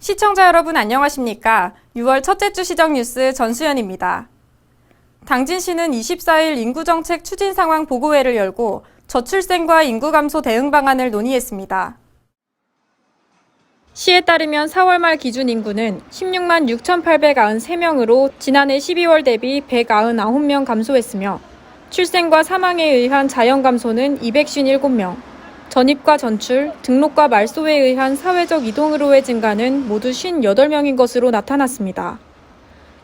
시청자 여러분 안녕하십니까? 6월 첫째 주 시정 뉴스 전수연입니다. 당진시는 24일 인구정책 추진 상황 보고회를 열고 저출생과 인구 감소 대응 방안을 논의했습니다. 시에 따르면 4월 말 기준 인구는 16만 6,893명으로 지난해 12월 대비 199명 감소했으며 출생과 사망에 의한 자연 감소는 257명, 전입과 전출, 등록과 말소에 의한 사회적 이동으로의 증가는 모두 58명인 것으로 나타났습니다.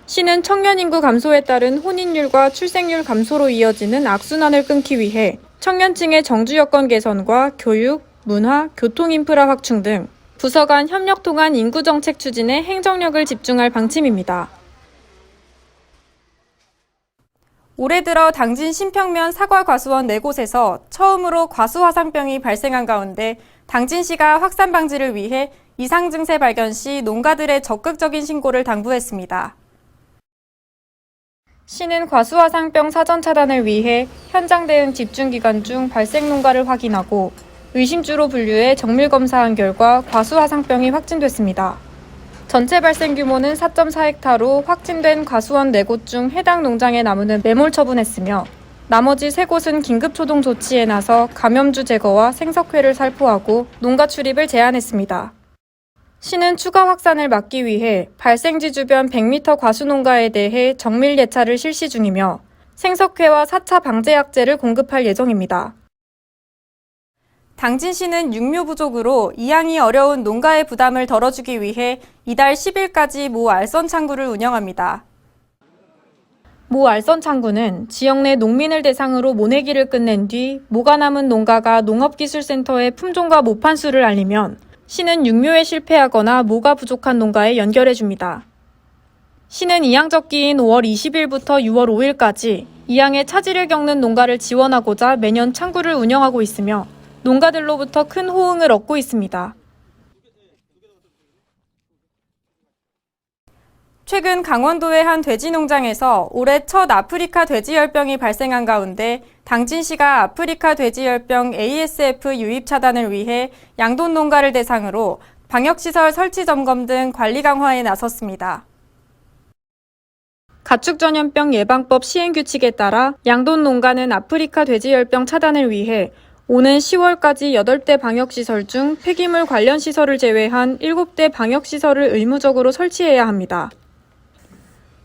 시는 청년 인구 감소에 따른 혼인율과 출생률 감소로 이어지는 악순환을 끊기 위해 청년층의 정주 여건 개선과 교육, 문화, 교통 인프라 확충 등 부서 간 협력 통한 인구 정책 추진에 행정력을 집중할 방침입니다. 올해 들어 당진 신평면 사과과수원 4곳에서 처음으로 과수화상병이 발생한 가운데 당진시가 확산 방지를 위해 이상 증세 발견 시 농가들의 적극적인 신고를 당부했습니다. 시는 과수화상병 사전 차단을 위해 현장 대응 집중 기간 중 발생 농가를 확인하고 의심주로 분류해 정밀 검사한 결과 과수화상병이 확진됐습니다. 전체 발생 규모는 4.4헥타로 확진된 과수원 4곳 중 해당 농장의 나무는 매몰 처분했으며 나머지 3곳은 긴급 초동 조치에 나서 감염주 제거와 생석회를 살포하고 농가 출입을 제한했습니다. 시는 추가 확산을 막기 위해 발생지 주변 100m 과수 농가에 대해 정밀 예차를 실시 중이며 생석회와 4차 방제약제를 공급할 예정입니다. 당진시는 육묘 부족으로 이양이 어려운 농가의 부담을 덜어주기 위해 이달 10일까지 모 알선 창구를 운영합니다. 모 알선 창구는 지역 내 농민을 대상으로 모내기를 끝낸 뒤 모가 남은 농가가 농업기술센터에 품종과 모판수를 알리면 시는 육묘에 실패하거나 모가 부족한 농가에 연결해줍니다. 시는 이양적기인 5월 20일부터 6월 5일까지 이양에 차질을 겪는 농가를 지원하고자 매년 창구를 운영하고 있으며 농가들로부터 큰 호응을 얻고 있습니다. 최근 강원도의 한 돼지 농장에서 올해 첫 아프리카 돼지열병이 발생한 가운데 당진시가 아프리카 돼지열병 ASF 유입 차단을 위해 양돈 농가를 대상으로 방역시설 설치 점검 등 관리 강화에 나섰습니다. 가축전염병 예방법 시행규칙에 따라 양돈 농가는 아프리카 돼지열병 차단을 위해 오는 10월까지 8대 방역시설 중 폐기물 관련 시설을 제외한 7대 방역시설을 의무적으로 설치해야 합니다.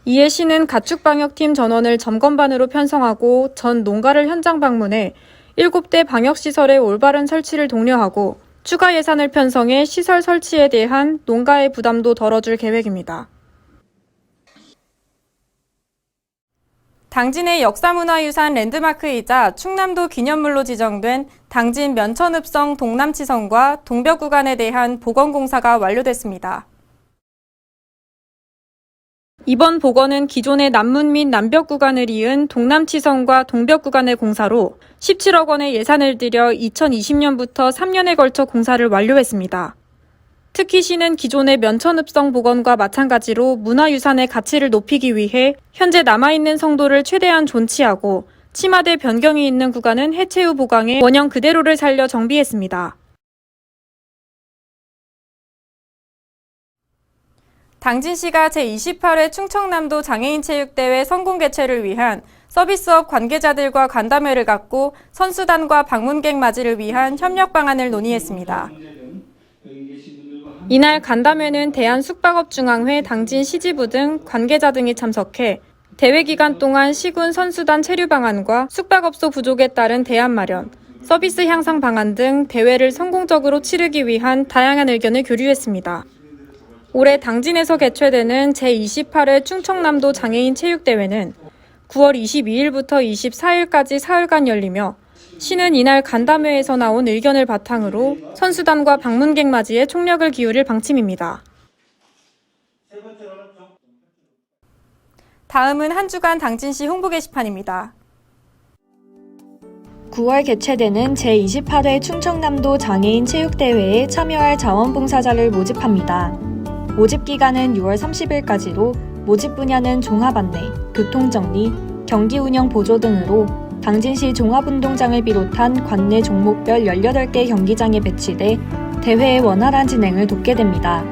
이에 시는 가축방역팀 전원을 점검반으로 편성하고 전 농가를 현장 방문해 7대 방역시설의 올바른 설치를 독려하고 추가 예산을 편성해 시설 설치에 대한 농가의 부담도 덜어줄 계획입니다. 당진의 역사문화유산 랜드마크이자 충남도 기념물로 지정된 당진 면천읍성 동남치성과 동벽 구간에 대한 복원공사가 완료됐습니다. 이번 복원은 기존의 남문 및 남벽 구간을 이은 동남치성과 동벽 구간의 공사로 17억 원의 예산을 들여 2020년부터 3년에 걸쳐 공사를 완료했습니다. 특히 시는 기존의 면천읍성 복원과 마찬가지로 문화유산의 가치를 높이기 위해 현재 남아있는 성도를 최대한 존치하고 치마대 변경이 있는 구간은 해체 후 보강해 원형 그대로를 살려 정비했습니다. 당진시가 제28회 충청남도 장애인체육대회 성공 개최를 위한 서비스업 관계자들과 간담회를 갖고 선수단과 방문객 맞이를 위한 협력 방안을 논의했습니다. 이날 간담회는 대한숙박업중앙회 당진 시지부 등 관계자 등이 참석해 대회 기간 동안 시군 선수단 체류 방안과 숙박업소 부족에 따른 대안 마련, 서비스 향상 방안 등 대회를 성공적으로 치르기 위한 다양한 의견을 교류했습니다. 올해 당진에서 개최되는 제28회 충청남도 장애인 체육대회는 9월 22일부터 24일까지 사흘간 열리며 시는 이날 간담회에서 나온 의견을 바탕으로 선수단과 방문객 맞이에 총력을 기울일 방침입니다. 다음은 한 주간 당진시 홍보 게시판입니다. 9월 개최되는 제28회 충청남도 장애인 체육대회에 참여할 자원봉사자를 모집합니다. 모집 기간은 6월 30일까지로 모집 분야는 종합안내, 교통정리, 경기운영 보조 등으로 당진시 종합운동장을 비롯한 관내 종목별 18개 경기장에 배치돼 대회의 원활한 진행을 돕게 됩니다.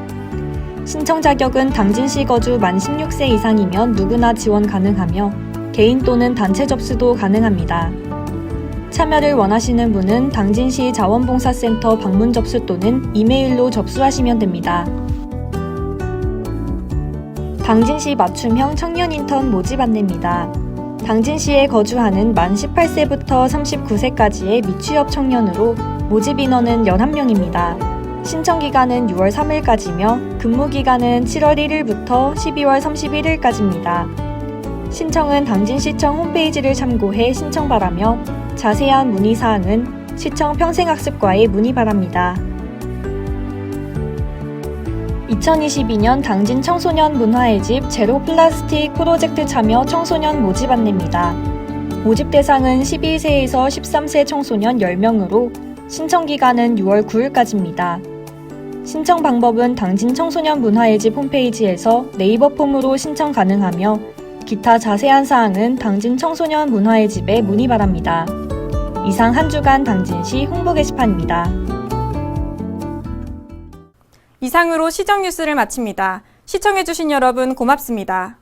신청 자격은 당진시 거주 만 16세 이상이면 누구나 지원 가능하며 개인 또는 단체 접수도 가능합니다. 참여를 원하시는 분은 당진시 자원봉사센터 방문 접수 또는 이메일로 접수하시면 됩니다. 당진시 맞춤형 청년 인턴 모집 안내입니다. 당진시에 거주하는 만 18세부터 39세까지의 미취업 청년으로 모집 인원은 11명입니다. 신청 기간은 6월 3일까지며 근무 기간은 7월 1일부터 12월 31일까지입니다. 신청은 당진시청 홈페이지를 참고해 신청 바라며 자세한 문의사항은 시청 평생학습과에 문의 바랍니다. 2022년 당진 청소년 문화의 집 제로 플라스틱 프로젝트 참여 청소년 모집 안내입니다. 모집 대상은 12세에서 13세 청소년 10명으로 신청 기간은 6월 9일까지입니다. 신청 방법은 당진 청소년 문화의 집 홈페이지에서 네이버 폼으로 신청 가능하며 기타 자세한 사항은 당진 청소년 문화의 집에 문의 바랍니다. 이상 한 주간 당진시 홍보 게시판입니다. 이상으로 시정 뉴스를 마칩니다. 시청해주신 여러분 고맙습니다.